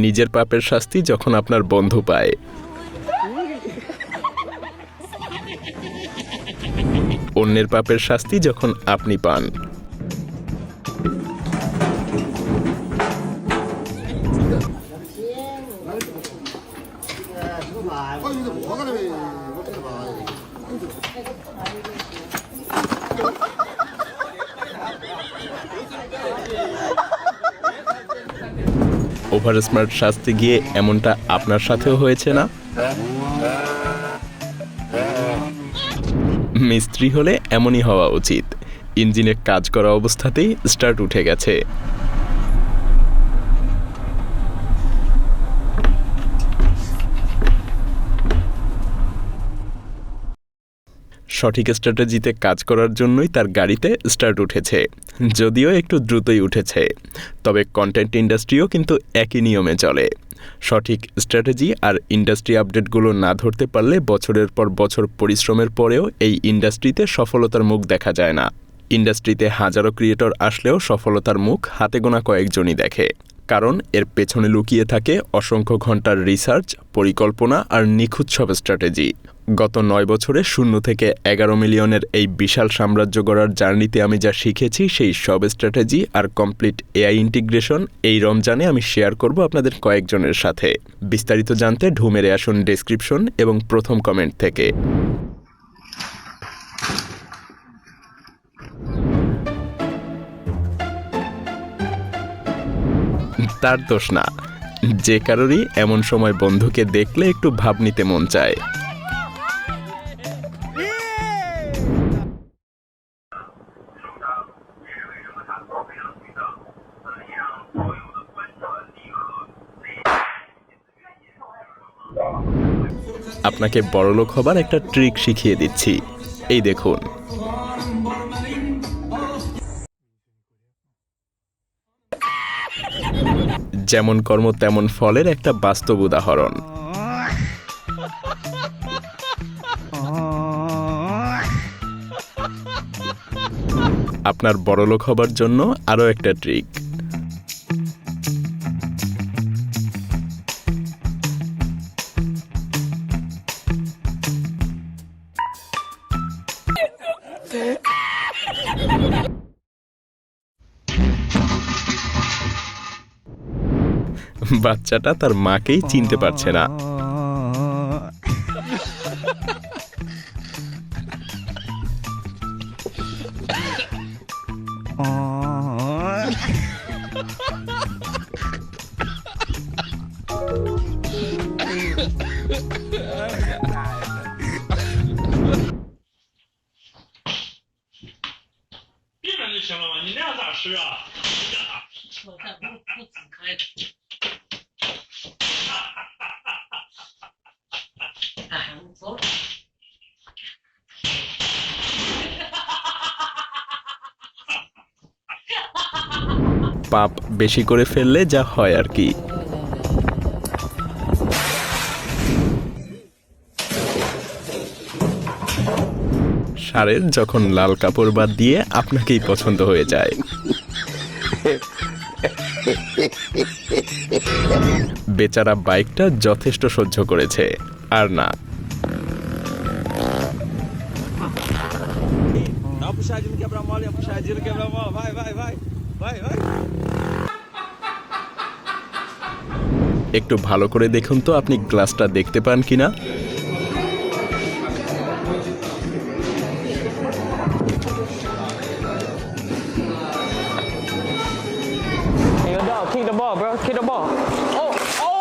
নিজের পাপের শাস্তি যখন আপনার বন্ধু পায়। অন্যের পাপের শাস্তি যখন আপনি পান। ওভার স্মার্ট শাস্তি গিয়ে এমনটা আপনার সাথেও হয়েছে না? মিস্ত্রি হলে এমনই হওয়া উচিত। ইঞ্জিনে কাজ করা অবস্থাতেই স্টার্ট উঠে গেছে। সঠিক স্ট্র্যাটেজিতে কাজ করার জন্যই তার গাড়িতে স্টার্ট উঠেছে, যদিও একটু দ্রুতই উঠেছে। তবে কন্টেন্ট ইন্ডাস্ট্রিও কিন্তু একই নিয়মে চলে। সঠিক স্ট্র্যাটেজি আর ইন্ডাস্ট্রি আপডেটগুলো না ধরতে পারলে বছরের পর বছর পরিশ্রমের পরেও এই ইন্ডাস্ট্রিতে সফলতার মুখ দেখা যায় না। ইন্ডাস্ট্রিতে হাজারো ক্রিয়েটর আসলেও সফলতার মুখ হাতে গোনা কয়েকজনই দেখে, কারণ এর পেছনে লুকিয়ে থাকে অসংখ্য ঘন্টার রিসার্চ, পরিকল্পনা আর নিখুঁত সব স্ট্র্যাটেজি। গত 9 বছরে 0 থেকে 11 মিলিয়নের এই বিশাল সাম্রাজ্য গড়ার জার্নিতে আমি যা শিখেছি সেই সব স্ট্র্যাটেজি আর কমপ্লিট এআই ইন্টিগ্রেশন এই রমজানে আমি শেয়ার করব আপনাদের কয়েকজনের সাথে। বিস্তারিত জানতে ঢু মেরে আসুন ডেসক্রিপশন এবং প্রথম কমেন্ট থেকে। তার দোষ না, যে কারোরই এমন সময় বন্ধুকে দেখলে একটু ভাব নিতে মন চায়। আপনাকে বড়লোক হবার একটা ট্রিক শিখিয়ে দিচ্ছি, এই দেখুন। যেমন কর্ম তেমন ফলের একটা বাস্তব উদাহরণ। আপনার বড়লোক হবার জন্য আরও একটা ট্রিক। বাচ্চাটা তার মাকেই চিনতে পারছে না। পাপ বেশি করে ফেললে যা হয় আর কি। ষাঁড়ের যখন লাল কাপড় বাদ দিয়ে আপনাকেই পছন্দ হয়ে যায়। বেচারা বাইকটা যথেষ্ট সহ্য করেছে, আর না। একটু ভালো করে দেখুন তো আপনি গ্লাসটা দেখতে পান কিনা। Kick the ball, bro. Kick the ball. Oh, oh.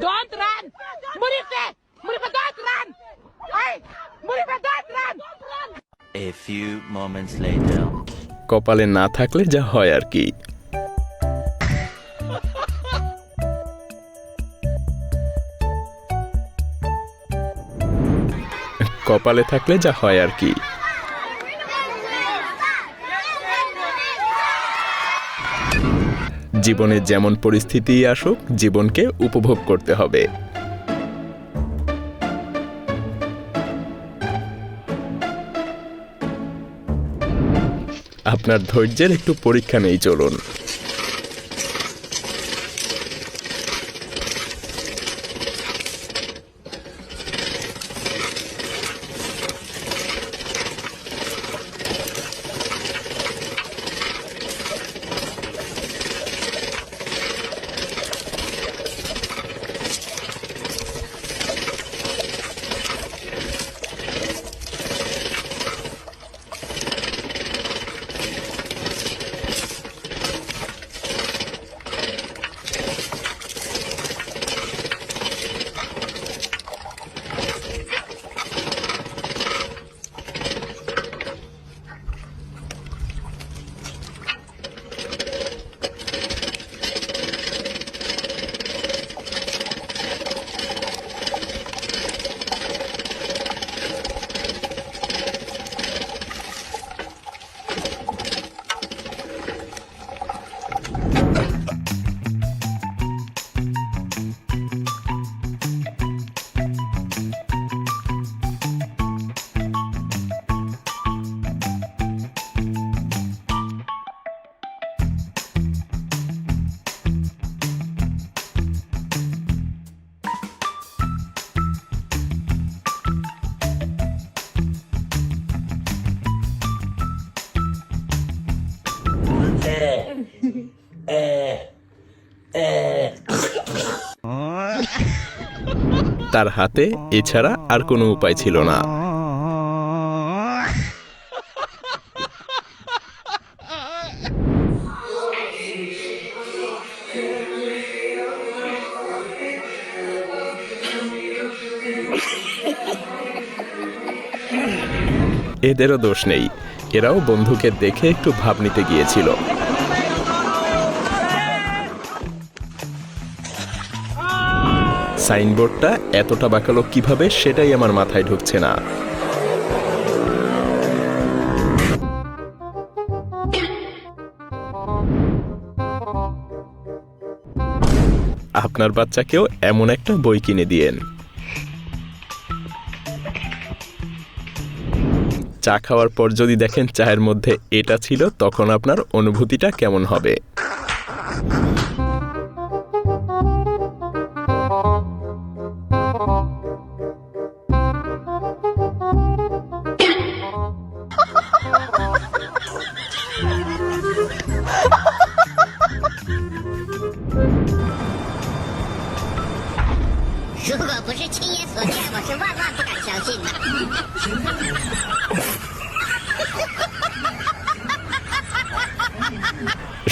Don't run! Murife! Murife, don't run! Hey! Murife, don't run! A few moments later. কপালে না থাকলে যা হয় আর কি। কপালে থাকলে যা হয় আর কি। জীবনে যেমন পরিস্থিতি আসুক, জীবনকে উপভোগ করতে হবে। আপনার ধৈর্যের একটু পরীক্ষা নেই, চলুন। তার হাতে এছাড়া আর কোনো উপায় ছিল না। এদেরও দোষ নেই, এরাও বন্ধুকে দেখে একটু ভাব নিতে গিয়েছিল। সাইনবোর্ডটা এতটা বাঁকালো কিভাবে সেটাই আমার মাথায় ঢুকছে না। আপনার বাচ্চাকেও এমন একটা বই কিনে দিয়েন। চা খাওয়ার পর যদি দেখেন চায়ের মধ্যে এটা ছিল, তখন আপনার অনুভূতিটা কেমন হবে?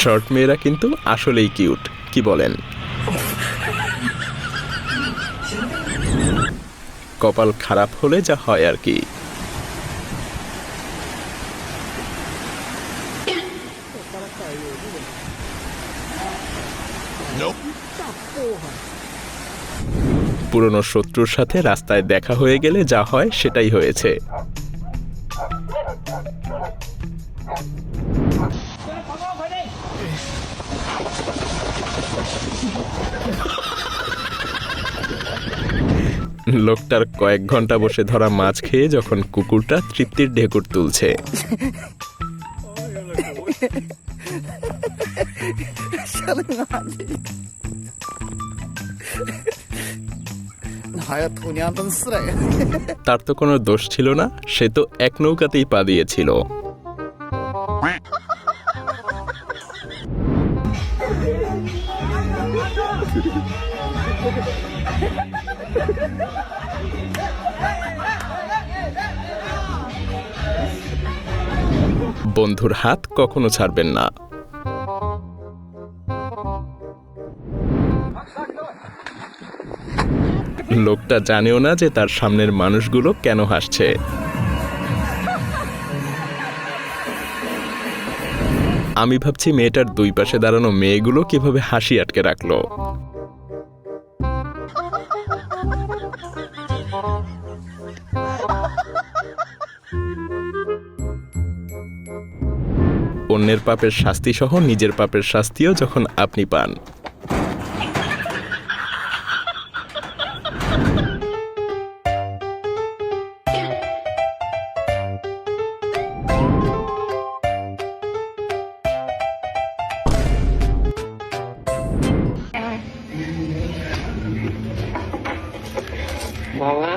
শর্ট মেয়েরা কিন্তু আসলেই কিউট, কি বলেন? কপাল খারাপ হলে যা হয় আর কি। পুরনো শত্রুর সাথে রাস্তায় দেখা হয়ে গেলে যা হয় সেটাই হয়েছে। লোকটার কয়েক ঘন্টা বসে ধরা মাছ খেয়ে যখন কুকুরটা তৃপ্তির ঢেকুর তুলছে। তার তো কোনো দোষ ছিল না, সে তো এক নৌকাতেই পা দিয়েছিল। বন্ধুর হাত কখনো ছাড়বেন না। লোকটা জানেও না যে তার সামনের মানুষগুলো কেন হাসছে। আমি ভাবছি মেয়েটার দুই পাশে দাঁড়ানো মেয়েগুলো কিভাবে হাসি আটকে রাখলো। অন্যের পাপের শাস্তি সহ নিজের পাপের শাস্তিও যখন আপনি পান। বাবা